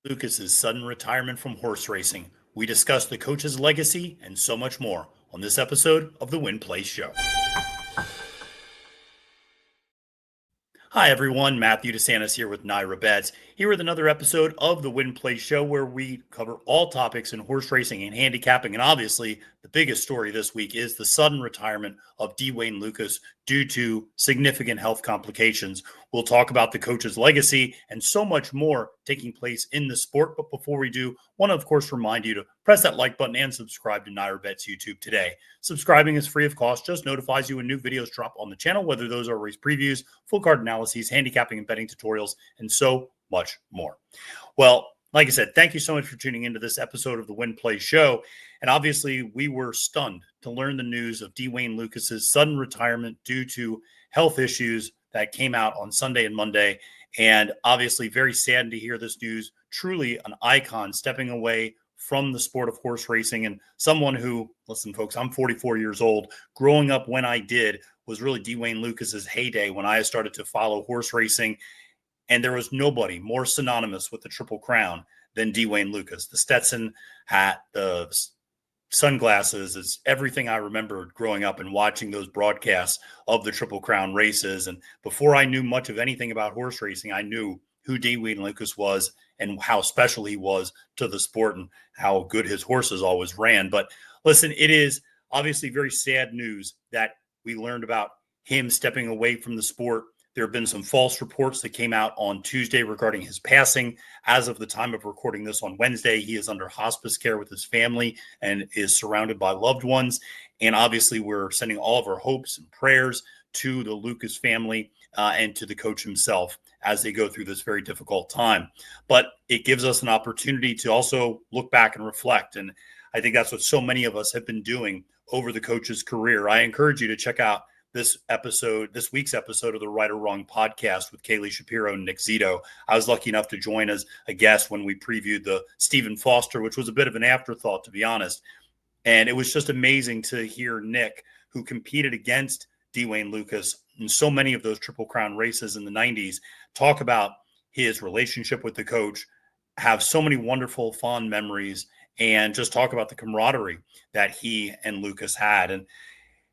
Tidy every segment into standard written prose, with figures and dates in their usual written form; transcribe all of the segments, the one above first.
Lucas's sudden retirement from horse racing. We discuss the coach's legacy and so much more on this episode of the Win Play Show. Hi everyone, Matthew DeSantis here with NYRA Bets, here with another episode of the Win Play Show where we cover all topics in horse racing and handicapping. And obviously, the biggest story this week is the sudden retirement of Dwayne Lukas due to significant health complications. We'll talk about the coach's legacy and so much more taking place in the sport. But before we do, I want to, of course, remind you to press that like button and subscribe to NYRA Bets YouTube today. Subscribing is free of cost, just notifies you when new videos drop on the channel, whether those are race previews, full card analyses, handicapping and betting tutorials, and so much more. Well, like I said, thank you so much for tuning into this episode of the Win Play Show. And obviously, we were stunned to learn the news of Dwayne Lukas's sudden retirement due to health issues that came out on Sunday and Monday. And obviously, very saddened to hear this news. Truly an icon stepping away from the sport of horse racing, and someone who, listen, folks, I'm 44 years old. Growing up when I did was really Dwayne Lukas's heyday when I started to follow horse racing. And there was nobody more synonymous with the Triple Crown than Dwayne Lukas. The Stetson hat, the sunglasses, is everything I remembered growing up and watching those broadcasts of the Triple Crown races. And before I knew much of anything about horse racing, I knew who Dwayne Lukas was and how special he was to the sport and how good his horses always ran. But listen, it is obviously very sad news that we learned about him stepping away from the sport. There have been some false reports that came out on Tuesday regarding his passing. As of the time of recording this on Wednesday, he is under hospice care with his family and is surrounded by loved ones. And obviously, we're sending all of our hopes and prayers to the Lukas family and to the coach himself as they go through this very difficult time. But it gives us an opportunity to also look back and reflect. And I think that's what so many of us have been doing over the coach's career. I encourage you to check out this week's episode of the Right or Wrong podcast with Kaylee Shapiro and Nick Zito. I was lucky enough to join as a guest when we previewed the Stephen Foster, which was a bit of an afterthought, to be honest. And it was just amazing to hear Nick, who competed against Dwayne Lukas in so many of those Triple Crown races in the 90s, talk about his relationship with the coach, have so many wonderful, fond memories, and just talk about the camaraderie that he and Lukas had. And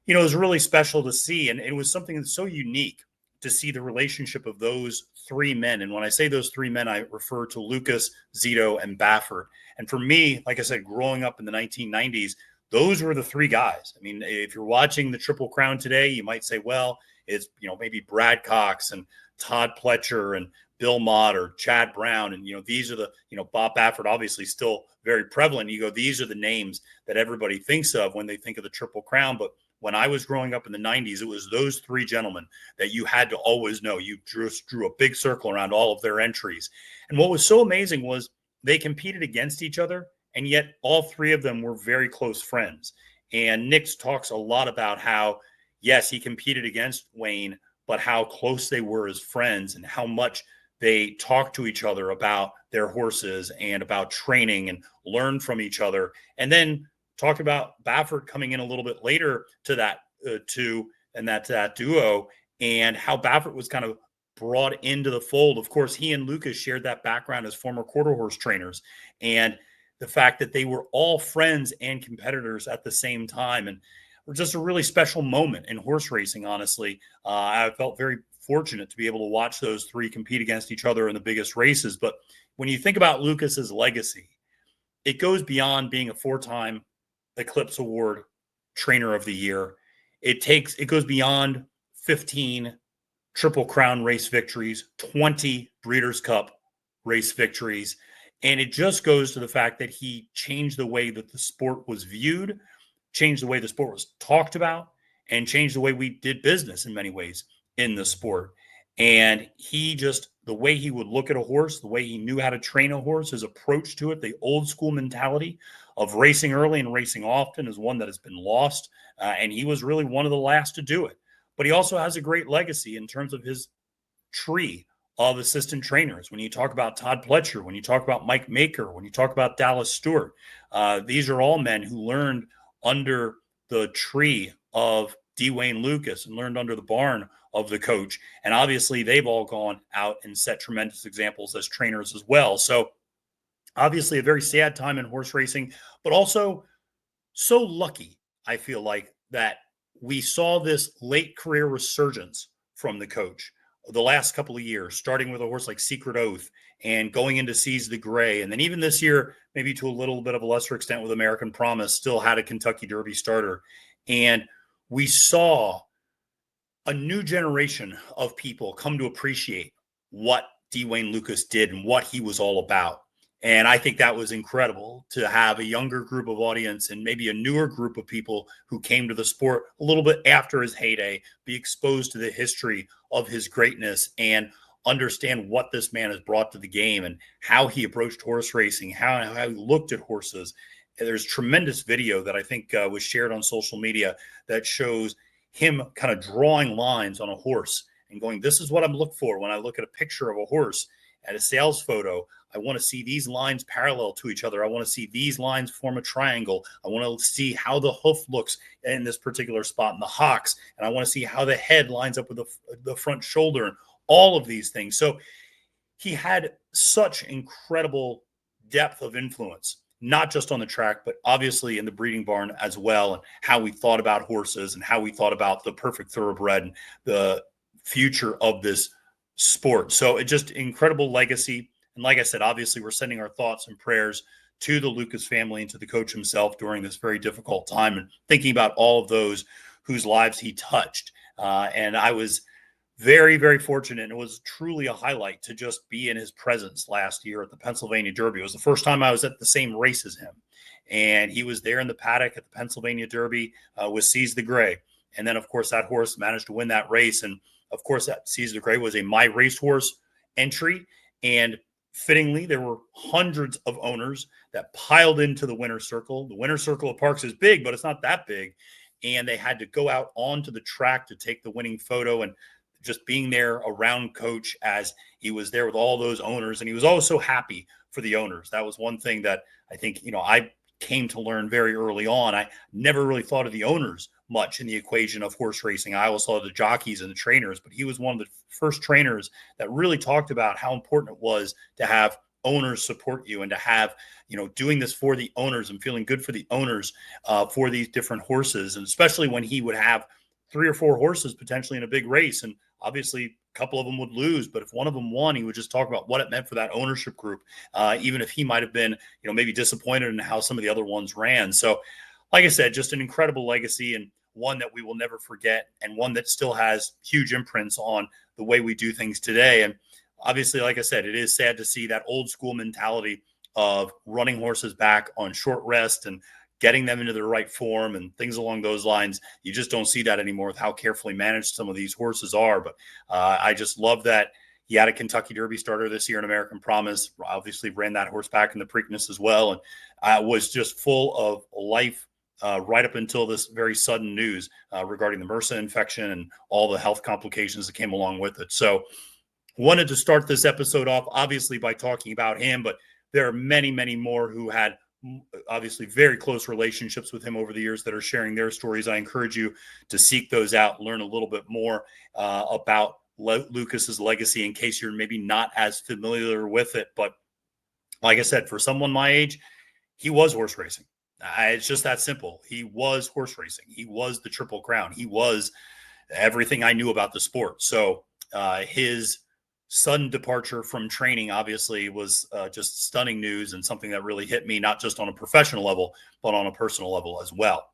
you know, it was really special to see, and it was something that's so unique to see the relationship of those three men. And when I say those three men, I refer to Lukas, Zito, and Baffert. And for me, like I said, growing up in the 1990s, those were the three guys. I mean, if you're watching the Triple Crown today, you might say, well, it's, you know, maybe Brad Cox and Todd Pletcher and Bill Mott or Chad Brown. And, you know, these are the, you know, Bob Baffert, obviously still very prevalent. You go, these are the names that everybody thinks of when they think of the Triple Crown. But when I was growing up in the 90s, it was those three gentlemen that you had to always know. You drew a big circle around all of their entries. And what was so amazing was they competed against each other, and yet all three of them were very close friends. And Nick talks a lot about how, yes, he competed against Wayne, but how close they were as friends and how much they talked to each other about their horses and about training and learned from each other. And then talked about Baffert coming in a little bit later to that that duo, and how Baffert was kind of brought into the fold. Of course, he and Lukas shared that background as former quarter horse trainers, and the fact that they were all friends and competitors at the same time, and it was just a really special moment in horse racing. Honestly, I felt very fortunate to be able to watch those three compete against each other in the biggest races. But when you think about Lukas's legacy, it goes beyond being a four-time Eclipse Award Trainer of the Year. It goes beyond 15 Triple Crown race victories, 20 Breeders' Cup race victories. And it just goes to the fact that he changed the way that the sport was viewed, changed the way the sport was talked about, and changed the way we did business in many ways in the sport. And the way he would look at a horse, the way he knew how to train a horse, his approach to it, the old school mentality of racing early and racing often is one that has been lost. And he was really one of the last to do it. But he also has a great legacy in terms of his tree of assistant trainers. When you talk about Todd Pletcher, when you talk about Mike Maker, when you talk about Dallas Stewart, these are all men who learned under the tree of Dwayne Lukas and learned under the barn of the coach. And obviously they've all gone out and set tremendous examples as trainers as well. So Obviously, a very sad time in horse racing, but also so lucky, I feel like, that we saw this late career resurgence from the coach the last couple of years, starting with a horse like Secret Oath and going into Seize the Gray. And then even this year, maybe to a little bit of a lesser extent with American Promise, still had a Kentucky Derby starter. And we saw a new generation of people come to appreciate what D. Wayne Lukas did and what he was all about. And I think that was incredible to have a younger group of audience and maybe a newer group of people who came to the sport a little bit after his heyday, be exposed to the history of his greatness and understand what this man has brought to the game and how he approached horse racing, how he looked at horses. And there's tremendous video that I think was shared on social media that shows him kind of drawing lines on a horse and going, this is what I'm looking for when I look at a picture of a horse at a sales photo. I want to see these lines parallel to each other. I want to see these lines form a triangle. I want to see how the hoof looks in this particular spot in the hocks. And I want to see how the head lines up with the front shoulder and all of these things. So he had such incredible depth of influence, not just on the track, but obviously in the breeding barn as well, and how we thought about horses and how we thought about the perfect thoroughbred and the future of this sport. So it just incredible legacy. And like I said, obviously we're sending our thoughts and prayers to the Lukas family and to the coach himself during this very difficult time, and thinking about all of those whose lives he touched. And I was very, very fortunate. It was truly a highlight to just be in his presence last year at the Pennsylvania Derby. It was the first time I was at the same race as him. And he was there in the paddock at the Pennsylvania Derby with Seize the Gray. And then, of course, that horse managed to win that race. And, of course, that Seize the Gray was a My Racehorse entry. And fittingly, there were hundreds of owners that piled into the winner's circle. The winner's circle of Parks is big, but it's not that big. And they had to go out onto the track to take the winning photo. And just being there around coach as he was there with all those owners. And he was always so happy for the owners. That was one thing that I think, I came to learn very early on. I never really thought of the owners much in the equation of horse racing. I always thought of the jockeys and the trainers, but he was one of the first trainers that really talked about how important it was to have owners support you and to have, doing this for the owners and feeling good for the owners for these different horses. And especially when he would have 3 or 4 horses potentially in a big race. And obviously a couple of them would lose, but if one of them won, he would just talk about what it meant for that ownership group, even if he might have been, maybe disappointed in how some of the other ones ran. So, like I said, just an incredible legacy and one that we will never forget, and one that still has huge imprints on the way we do things today. And obviously, like I said, it is sad to see that old school mentality of running horses back on short rest and getting them into the right form and things along those lines. You just don't see that anymore with how carefully managed some of these horses are. But I just love that he had a Kentucky Derby starter this year in American Promise. Obviously ran that horse back in the Preakness as well. And was just full of life right up until this very sudden news regarding the MRSA infection and all the health complications that came along with it. So wanted to start this episode off, obviously, by talking about him, but there are many, many more who had obviously very close relationships with him over the years that are sharing their stories. I encourage you to seek those out, learn a little bit more about Lukas's legacy in case you're maybe not as familiar with it. But like I said, for someone my age, he was horse racing. It's just that simple. He was horse racing. He was the Triple Crown. He was everything I knew about the sport. So his sudden departure from training obviously was just stunning news, and something that really hit me, not just on a professional level, but on a personal level as well.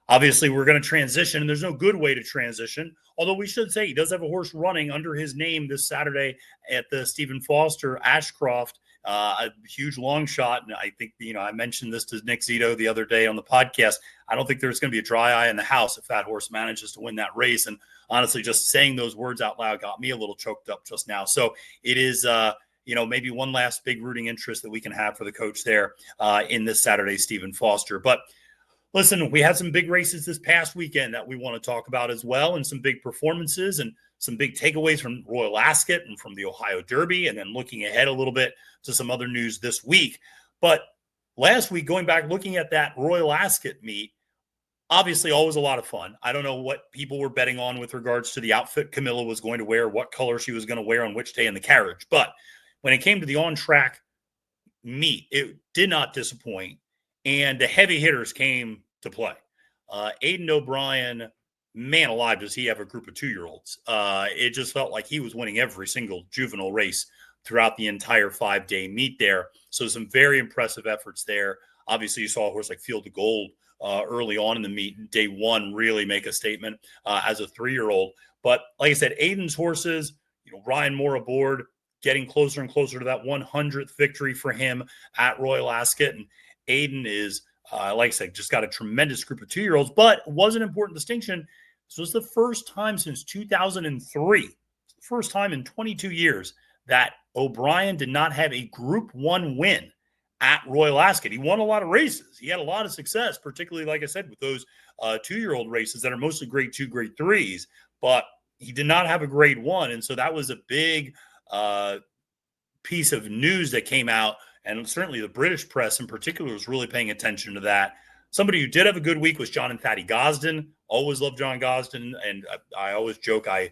Obviously, we're going to transition, and there's no good way to transition, although we should say he does have a horse running under his name this Saturday at the Stephen Foster Ashcroft, a huge long shot. And I think, I mentioned this to Nick Zito the other day on the podcast. I don't think there's going to be a dry eye in the house if that horse manages to win that race. And honestly, just saying those words out loud got me a little choked up just now. So it is, maybe one last big rooting interest that we can have for the coach there in this Saturday, Stephen Foster. But listen, we had some big races this past weekend that we want to talk about as well, and some big performances and some big takeaways from Royal Ascot and from the Ohio Derby, and then looking ahead a little bit to some other news this week. But last week, going back, looking at that Royal Ascot meet, obviously always a lot of fun. I don't know what people were betting on with regards to the outfit Camilla was going to wear, what color she was going to wear on which day in the carriage. But when it came to the on-track meet, it did not disappoint. And the heavy hitters came to play. Aidan O'Brien, man alive, does he have a group of 2-year-olds? It just felt like he was winning every single juvenile race throughout the entire 5-day meet there. So some very impressive efforts there. Obviously, you saw a horse like Field of Gold early on in the meet, day one, really make a statement as a 3-year-old. But like I said, Aidan's horses, Ryan Moore aboard, getting closer and closer to that 100th victory for him at Royal Ascot. And Aidan is, like I said, just got a tremendous group of 2-year-olds, but was an important distinction. This was the first time since 2003, first time in 22 years that O'Brien did not have a Group 1 win at Royal Ascot. He won a lot of races. He had a lot of success, particularly, like I said, with those 2-year-old races that are mostly grade 2, grade 3s, but he did not have a grade 1. And so that was a big piece of news that came out. And certainly the British press in particular was really paying attention to that. Somebody who did have a good week was John and Thady Gosden. Always loved John Gosden. And I always joke, I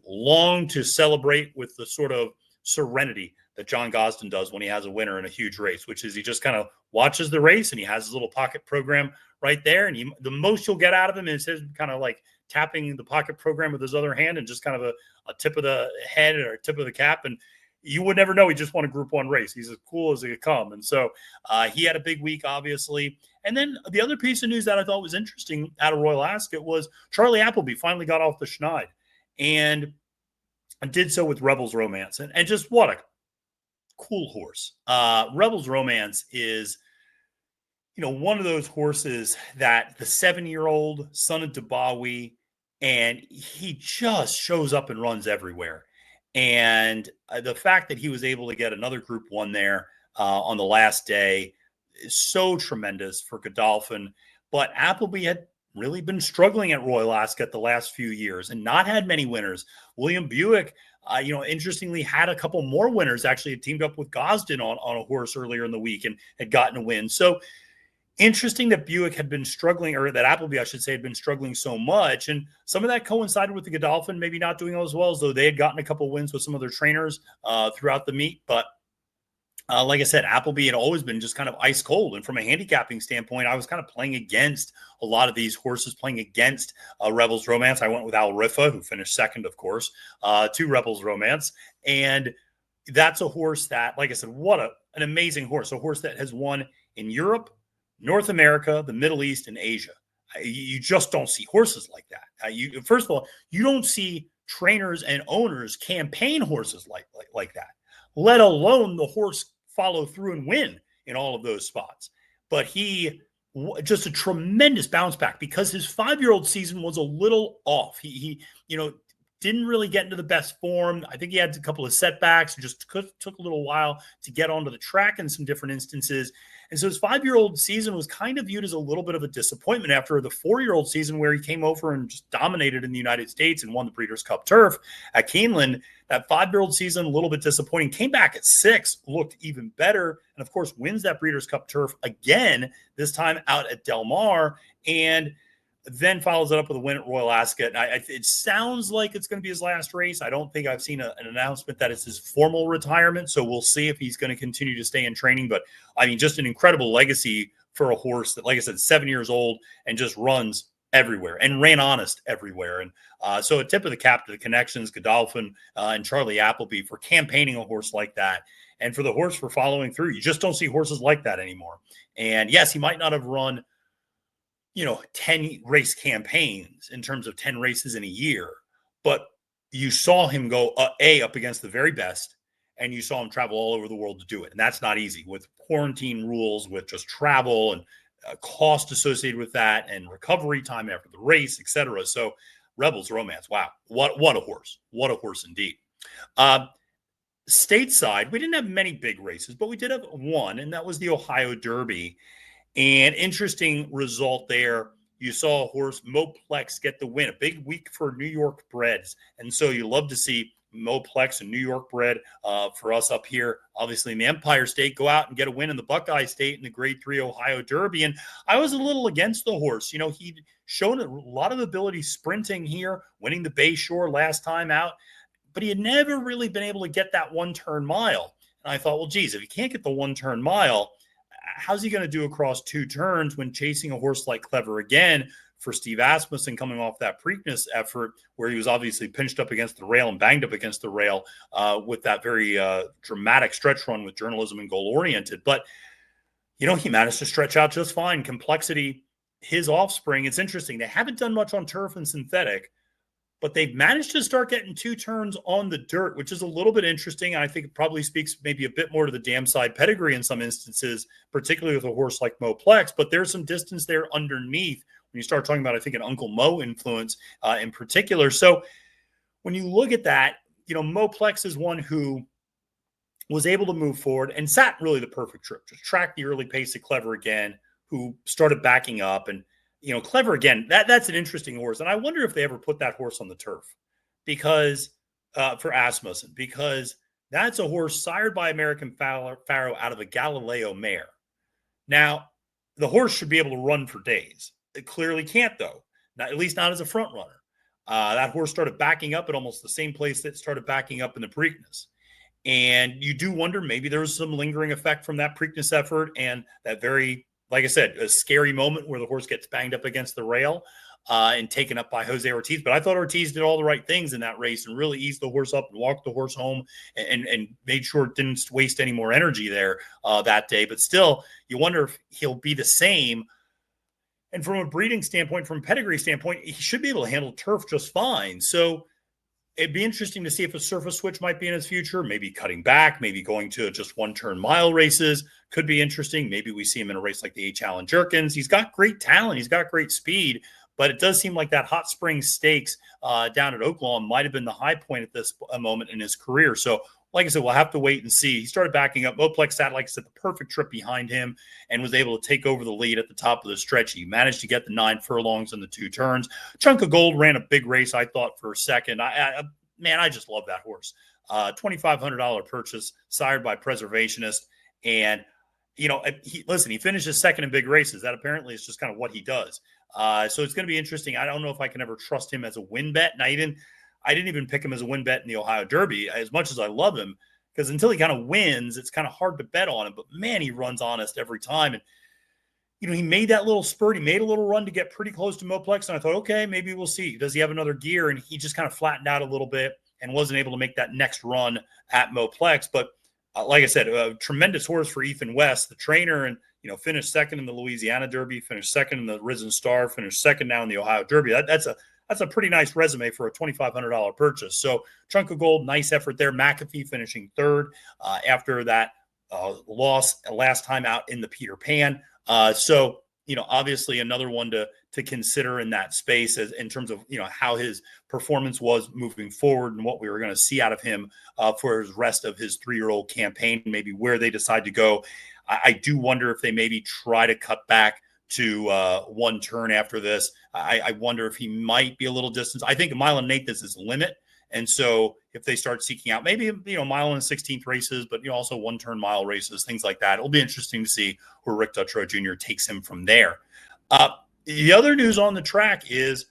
long to celebrate with the sort of serenity that John Gosden does when he has a winner in a huge race, which is he just kind of watches the race and he has his little pocket program right there. And the most you'll get out of him is his kind of like tapping the pocket program with his other hand and just kind of a tip of the head or a tip of the cap. And you would never know he just won a Group 1 race. He's as cool as he could come. And so he had a big week, obviously. And then the other piece of news that I thought was interesting out of Royal Ascot was Charlie Appleby finally got off the schneid and did so with Rebel's Romance. And just what a cool horse. Rebel's Romance is, one of those horses that the 7-year-old son of Dubawi, and he just shows up and runs everywhere. And the fact that he was able to get another Group 1 there on the last day is so tremendous for Godolphin. But Appleby had really been struggling at Royal Ascot the last few years and not had many winners. William Buick, interestingly, had a couple more winners. Actually, had teamed up with Gosden on a horse earlier in the week and had gotten a win. So interesting that Buick had been struggling, or that Appleby, I should say, had been struggling so much. And some of that coincided with the Godolphin maybe not doing as well, as though they had gotten a couple wins with some of their trainers throughout the meet. But like I said, Appleby had always been just kind of ice cold. And from a handicapping standpoint, I was kind of playing against a lot of these horses, playing against Rebel's Romance. I went with Al Rifa, who finished second, of course, to Rebel's Romance. And that's a horse that, like I said, what an amazing horse. A horse that has won in Europe, North America, the Middle East, and Asia. You just don't see horses like that. First of all, you don't see trainers and owners campaign horses like that, let alone the horse follow through and win in all of those spots. But he just a tremendous bounce back because his 5-year-old season was a little off. He didn't really get into the best form. I think he had a couple of setbacks. It just took a little while to get onto the track in some different instances. And so his 5-year-old season was kind of viewed as a little bit of a disappointment after the 4-year-old season where he came over and just dominated in the United States and won the Breeders' Cup Turf at Keeneland. That 5-year-old season, a little bit disappointing. Came back at 6, looked even better, and of course wins that Breeders' Cup Turf again, this time out at Del Mar, and then follows it up with a win at Royal Ascot. It sounds like it's going to be his last race. I don't think I've seen an announcement that it's his formal retirement, so we'll see if he's going to continue to stay in training. But, I mean, just an incredible legacy for a horse that, like I said, 7 years old and just runs everywhere and ran honest everywhere. And so a tip of the cap to the connections, Godolphin and Charlie Appleby for campaigning a horse like that, and for the horse for following through. You just don't see horses like that anymore. And, yes, he might not have run 10 race campaigns in terms of 10 races in a year, but you saw him go up against the very best, and you saw him travel all over the world to do it. And that's not easy with quarantine rules, with just travel and cost associated with that, and recovery time after the race, etc. So Rebel's Romance, wow, what a horse indeed. Stateside, we didn't have many big races, but we did have one, and that was the Ohio Derby. And interesting result there. You saw a horse, Moplex, get the win. A big week for New York breds. And so you love to see Moplex and New York bred for us up here, obviously in the Empire State, go out and get a win in the Buckeye State in the Grade 3 Ohio Derby. And I was a little against the horse. He'd shown a lot of ability sprinting here, winning the Bayshore last time out, but he had never really been able to get that one-turn mile. And I thought, well, geez, if he can't get the 1 turn mile, how's he going to do across 2 turns when chasing a horse like Clever Again for Steve Asmussen coming off that Preakness effort where he was obviously pinched up against the rail and banged up against the rail with that very dramatic stretch run with journalism and goal oriented. But, he managed to stretch out just fine. Complexity, his offspring, it's interesting. They haven't done much on turf and synthetic, but they've managed to start getting 2 turns on the dirt, which is a little bit interesting. I think it probably speaks maybe a bit more to the dam side pedigree in some instances, particularly with a horse like Moplex. But there's some distance there underneath when you start talking about, I think, an Uncle Mo influence in particular. So when you look at that, Moplex is one who was able to move forward and sat really the perfect trip, just track the early pace of Clever Again, who started backing up. And Clever Again, that's an interesting horse. And I wonder if they ever put that horse on the turf because for Asmussen, because that's a horse sired by American Pharaoh out of a Galileo mare. Now, the horse should be able to run for days. It clearly can't, though, at least not as a front runner. That horse started backing up at almost the same place that started backing up in the Preakness. And you do wonder, maybe there was some lingering effect from that Preakness effort and that very, like I said, a scary moment where the horse gets banged up against the rail and taken up by Jose Ortiz. But I thought Ortiz did all the right things in that race and really eased the horse up and walked the horse home and made sure it didn't waste any more energy there that day. But still, you wonder if he'll be the same. And from a breeding standpoint, from a pedigree standpoint, he should be able to handle turf just fine. So it'd be interesting to see if a surface switch might be in his future, maybe cutting back, maybe going to just 1-turn mile races could be interesting. Maybe we see him in a race like the H. Allen Jerkins. He's got great talent. He's got great speed, but it does seem like that Hot Springs Stakes down at Oaklawn might have been the high point at this moment in his career. So like I said, we'll have to wait and see. He started backing up. Moplex sat, like I said, the perfect trip behind him and was able to take over the lead at the top of the stretch. He managed to get the 9 furlongs in the 2 turns. Chunk of Gold ran a big race, I thought, for a second. Man, I just love that horse. $2,500 purchase, sired by Preservationist. And, he finishes second in big races. That apparently is just kind of what he does. So it's going to be interesting. I don't know if I can ever trust him as a win bet. And I didn't even pick him as a win bet in the Ohio Derby, as much as I love him, because until he kind of wins, it's kind of hard to bet on him. But, man, he runs honest every time. And, he made that little spurt. He made a little run to get pretty close to Moplex. And I thought, okay, maybe we'll see. Does he have another gear? And he just kind of flattened out a little bit and wasn't able to make that next run at Moplex. But like I said, a tremendous horse for Ethan West, the trainer, and, finished second in the Louisiana Derby, finished second in the Risen Star, finished second now in the Ohio Derby. That's a pretty nice resume for a $2,500 purchase. So Chunk of Gold, nice effort there. McAfee finishing third after that loss last time out in the Peter Pan. So, obviously another one to consider in that space as in terms of, how his performance was moving forward and what we were going to see out of him for his rest of his 3-year-old campaign, maybe where they decide to go. I do wonder if they maybe try to cut back to 1 turn after this. I wonder if he might be a little distance. I think a mile and 1/8 is his limit. And so if they start seeking out maybe, mile and 16th races, but also 1-turn mile races, things like that, it'll be interesting to see where Rick Dutrow Jr. takes him from there. The other news on the track is,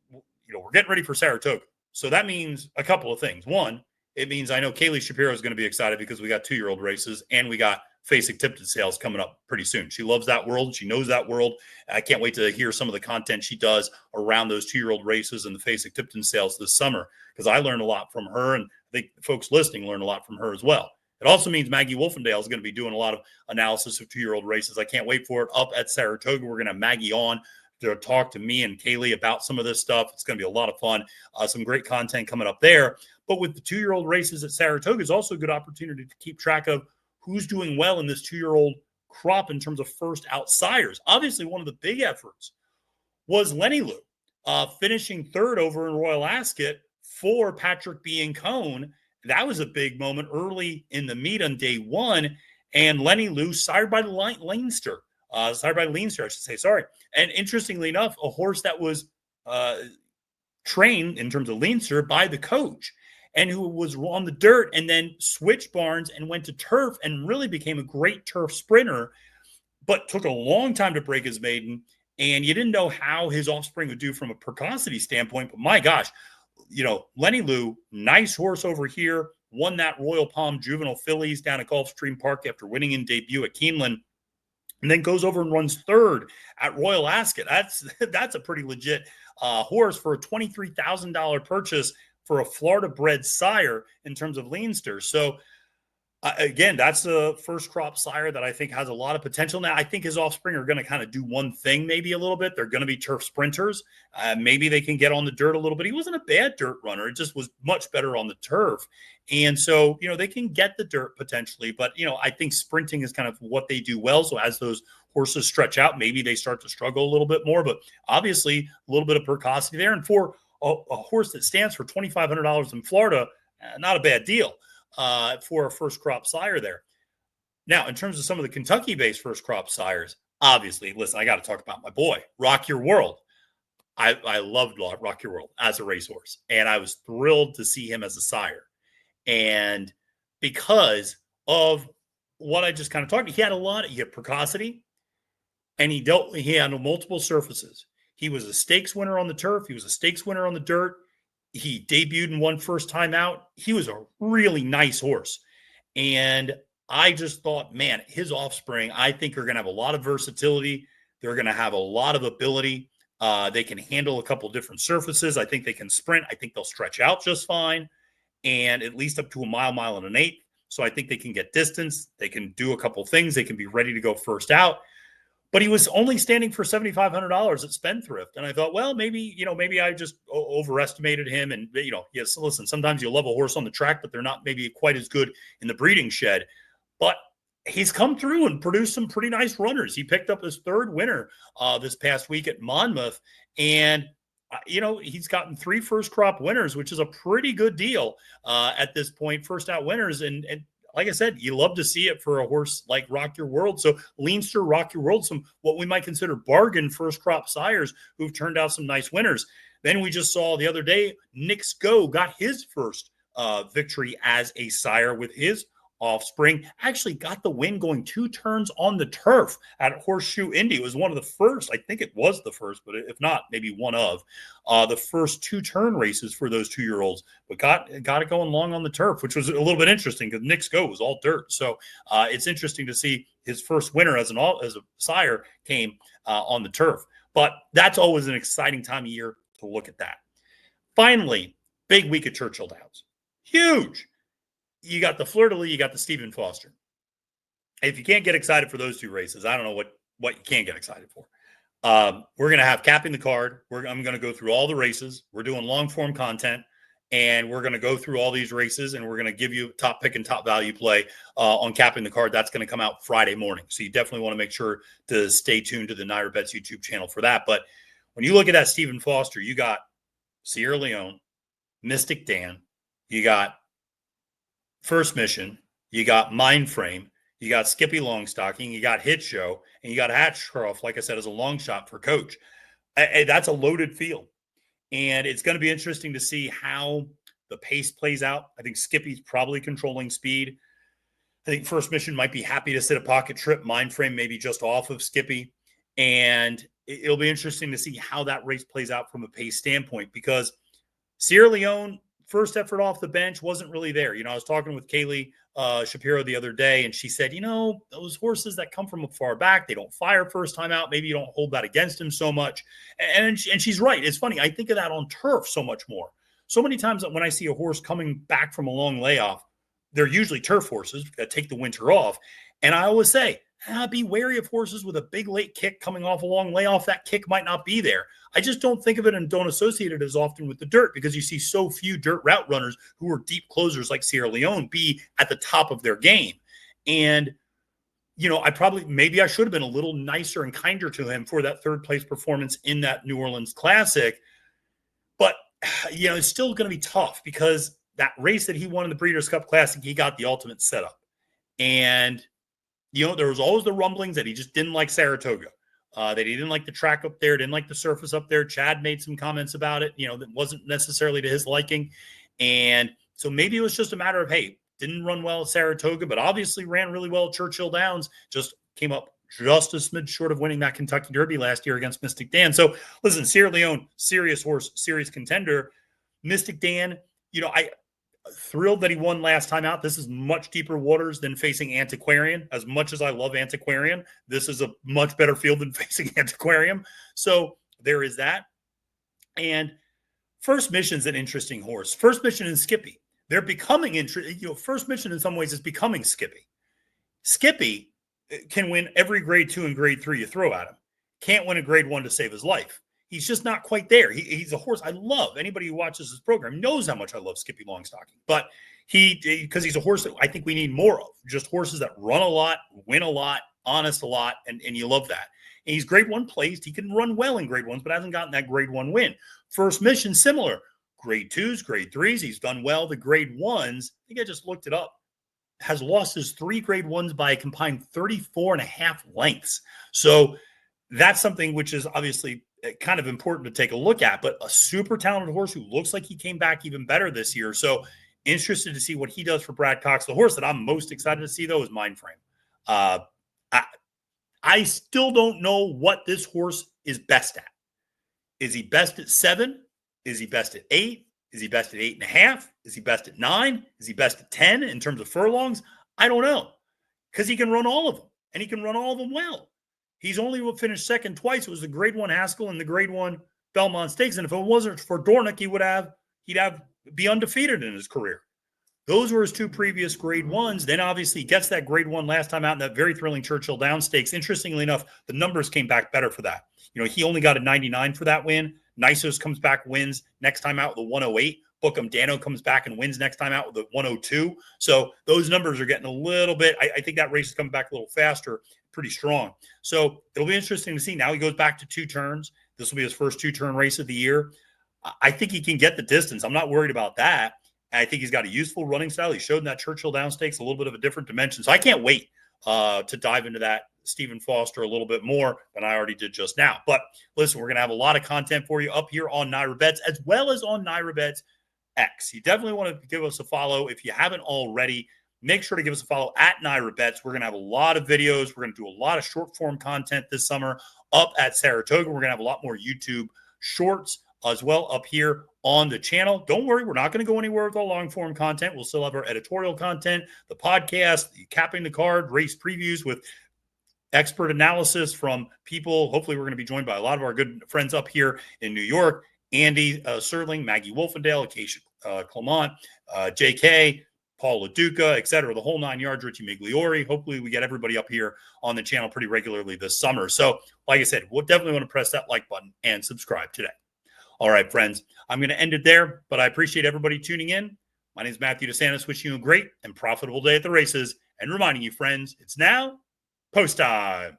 we're getting ready for Saratoga. So that means a couple of things. One, it means I know Kaylee Shapiro is going to be excited because we got 2-year-old races and we got Facing Tipton sales coming up pretty soon. She loves that world. She knows that world. I can't wait to hear some of the content she does around those 2-year-old races and the Facing Tipton sales this summer, because I learned a lot from her, and I think folks listening learn a lot from her as well. It also means Maggie Wolfendale is going to be doing a lot of analysis of 2-year-old races. I can't wait for it. Up at Saratoga, we're going to have Maggie on to talk to me and Kaylee about some of this stuff. It's going to be a lot of fun. Some great content coming up there. But with the 2-year-old races at Saratoga is also a good opportunity to keep track of who's doing well in this 2-year-old crop in terms of first outsiders. Obviously, one of the big efforts was Lenny Lou, finishing third over in Royal Ascot for Patrick Biancone. That was a big moment early in the meet on day 1. And Lenny Lou, sired by Leinster, I should say, sorry. And interestingly enough, a horse that was trained in terms of Leinster by the coach, and who was on the dirt and then switched barns and went to turf and really became a great turf sprinter, but took a long time to break his maiden. And you didn't know how his offspring would do from a precocity standpoint. But my gosh, Lenny Lou, nice horse over here, won that Royal Palm Juvenile Fillies down at Gulfstream Park after winning in debut at Keeneland, and then goes over and runs third at Royal Ascot. That's a pretty legit horse for a $23,000 purchase for a Florida-bred sire in terms of Leinster. So again, that's a first crop sire that I think has a lot of potential. Now, I think his offspring are going to kind of do one thing maybe a little bit. They're going to be turf sprinters. Maybe they can get on the dirt a little bit. He wasn't a bad dirt runner. It just was much better on the turf. And so, they can get the dirt potentially. But, I think sprinting is kind of what they do well. So as those horses stretch out, maybe they start to struggle a little bit more. But obviously, a little bit of precocity there. And for a horse that stands for $2,500 in Florida, not a bad deal. For a first crop sire there. Now, in terms of some of the Kentucky-based first crop sires, obviously, listen, I got to talk about my boy, Rock Your World. I loved Rock Your World as a racehorse, and I was thrilled to see him as a sire. And because of what I just kind of talked about, he had precocity, and he handled multiple surfaces. He was a stakes winner on the turf. He was a stakes winner on the dirt. He debuted and won first time out. He was a really nice horse. And I just thought, man, his offspring, I think, are going to have a lot of versatility. They're going to have a lot of ability. They can handle a couple different surfaces. I think they can sprint. I think they'll stretch out just fine, and at least up to a mile and an eighth. So I think they can get distance. They can do a couple things. They can be ready to go first out. But he was only standing for $7,500 at Spendthrift. And I thought, well, maybe I just overestimated him. And, yes, listen, sometimes you love a horse on the track, but they're not maybe quite as good in the breeding shed. But he's come through and produced some pretty nice runners. He picked up his third winner this past week at Monmouth. And, he's gotten 3 first crop winners, which is a pretty good deal at this point, first out winners. And like I said, you love to see it for a horse like Rock Your World. So Leinster, Rock Your World, some what we might consider bargain first crop sires who've turned out some nice winners. Then we just saw the other day, Nick's Go got his first victory as a sire with his offspring. Actually got the win going 2 turns on the turf at Horseshoe Indy. It was one of the first, I think it was the first, but if not, maybe one of the first 2-turn races for those 2-year-olds, but got it going long on the turf, which was a little bit interesting because Nick's Go was all dirt. So it's interesting to see his first winner as a sire came on the turf. But that's always an exciting time of year to look at that. Finally, big week at Churchill Downs. Huge. You got the Fleur-de-Lis, you got the Stephen Foster. If you can't get excited for those 2 races, I don't know what you can get excited for. We're going to have capping the card. I'm going to go through all the races. We're doing long form content, and we're going to go through all these races, and we're going to give you top pick and top value play on capping the card. That's going to come out Friday morning. So you definitely want to make sure to stay tuned to the NYRA Bets YouTube channel for that. But when you look at that Stephen Foster, you got Sierra Leone, Mystik Dan, you got First Mission, you got Mindframe, you got Skippy Longstocking, you got Hit Show, and you got Hatchcroft, like I said, as a long shot for coach. That's a loaded field. And it's going to be interesting to see how the pace plays out. I think Skippy's probably controlling speed. I think First Mission might be happy to sit a pocket trip. Mindframe maybe just off of Skippy. And it'll be interesting to see how that race plays out from a pace standpoint, because Sierra Leone, first effort off the bench, wasn't really there. I was talking with Kaylee Shapiro the other day, and she said, those horses that come from far back, they don't fire first time out. Maybe you don't hold that against him so much. And she's right. It's funny. I think of that on turf so much more. So many times when I see a horse coming back from a long layoff, they're usually turf horses that take the winter off. And I always say, be wary of horses with a big late kick coming off a long layoff. That kick might not be there. I just don't think of it and don't associate it as often with the dirt, because you see so few dirt route runners who are deep closers like Sierra Leone be at the top of their game. And, maybe I should have been a little nicer and kinder to him for that third place performance in that New Orleans Classic. But, it's still going to be tough, because that race that he won in the Breeders' Cup Classic, he got the ultimate setup. And there was always the rumblings that he just didn't like Saratoga, that he didn't like the track up there, didn't like the surface up there. Chad made some comments about it, that wasn't necessarily to his liking. And so maybe it was just a matter of, hey, didn't run well at Saratoga, but obviously ran really well at Churchill Downs, just came up just a smidge short of winning that Kentucky Derby last year against Mystik Dan. So listen, Sierra Leone, serious horse, serious contender. Mystik Dan, Thrilled that he won last time out. This is much deeper waters than facing Antiquarian. As much as I love Antiquarian, this is a much better field than facing Antiquarian. So there is that. And First Mission's an interesting horse. First Mission and Skippy. They're becoming interesting. First Mission in some ways is becoming Skippy. Skippy can win every grade 2 and grade 3 you throw at him. Can't win a grade 1 to save his life. He's just not quite there. He's a horse I love. Anybody who watches this program knows how much I love Skippy Longstocking. But because he's a horse that I think we need more of. Just horses that run a lot, win a lot, honest a lot, and you love that. And he's grade 1 placed. He can run well in grade 1s, but hasn't gotten that grade 1 win. First Mission, similar. Grade 2s, grade 3s, he's done well. The grade 1s, I think I just looked it up, has lost his 3 grade 1s by a combined 34.5 lengths. So that's something which is obviously kind of important to take a look at, but a super talented horse who looks like he came back even better this year. So interested to see what he does for Brad Cox. The horse that I'm most excited to see, though, is Mindframe. I still don't know what this horse is best at. Is he best at 7? Is he best at 8? Is he best at 8.5? Is he best at 9? Is he best at 10 in terms of furlongs? I don't know, because he can run all of them, and he can run all of them well. He's only finished second twice. It was the grade 1 Haskell and the grade 1 Belmont Stakes. And if it wasn't for Dornick, he'd be undefeated in his career. Those were his 2 previous grade 1s. Then obviously he gets that grade 1 last time out in that very thrilling Churchill Downs Stakes. Interestingly enough, the numbers came back better for that. He only got a 99 for that win. Nisos comes back, wins next time out with a 108. Bookham Dano comes back and wins next time out with a 102. So those numbers are getting a little bit, I think that race is coming back a little faster, pretty strong. So it'll be interesting to see. Now he goes back to 2 turns. This will be his first 2-turn race of the year. I think he can get the distance. I'm not worried about that. I think he's got a useful running style. He showed in that Churchill Downs Stakes a little bit of a different dimension. So I can't wait to dive into that Stephen Foster a little bit more than I already did just now. But listen, we're going to have a lot of content for you up here on NYRA Bets as well as on NYRA Bets X. You definitely want to give us a follow. If you haven't already, make sure to give us a follow at NYRA Bets. We're going to have a lot of videos. We're going to do a lot of short form content this summer up at Saratoga. We're going to have a lot more YouTube shorts as well up here on the channel. Don't worry, we're not going to go anywhere with our long form content. We'll still have our editorial content, the podcast, the Capping the Card, race previews with expert analysis from people. Hopefully we're going to be joined by a lot of our good friends up here in New York. Andy Serling, Maggie Wolfendale, Acacia Clement, JK, Paul LaDuca, et cetera, the whole 9 yards, Richie Migliori. Hopefully we get everybody up here on the channel pretty regularly this summer. So like I said, we'll definitely want to press that like button and subscribe today. All right, friends, I'm going to end it there, but I appreciate everybody tuning in. My name is Matthew DeSantis, wishing you a great and profitable day at the races and reminding you, friends, it's now post time.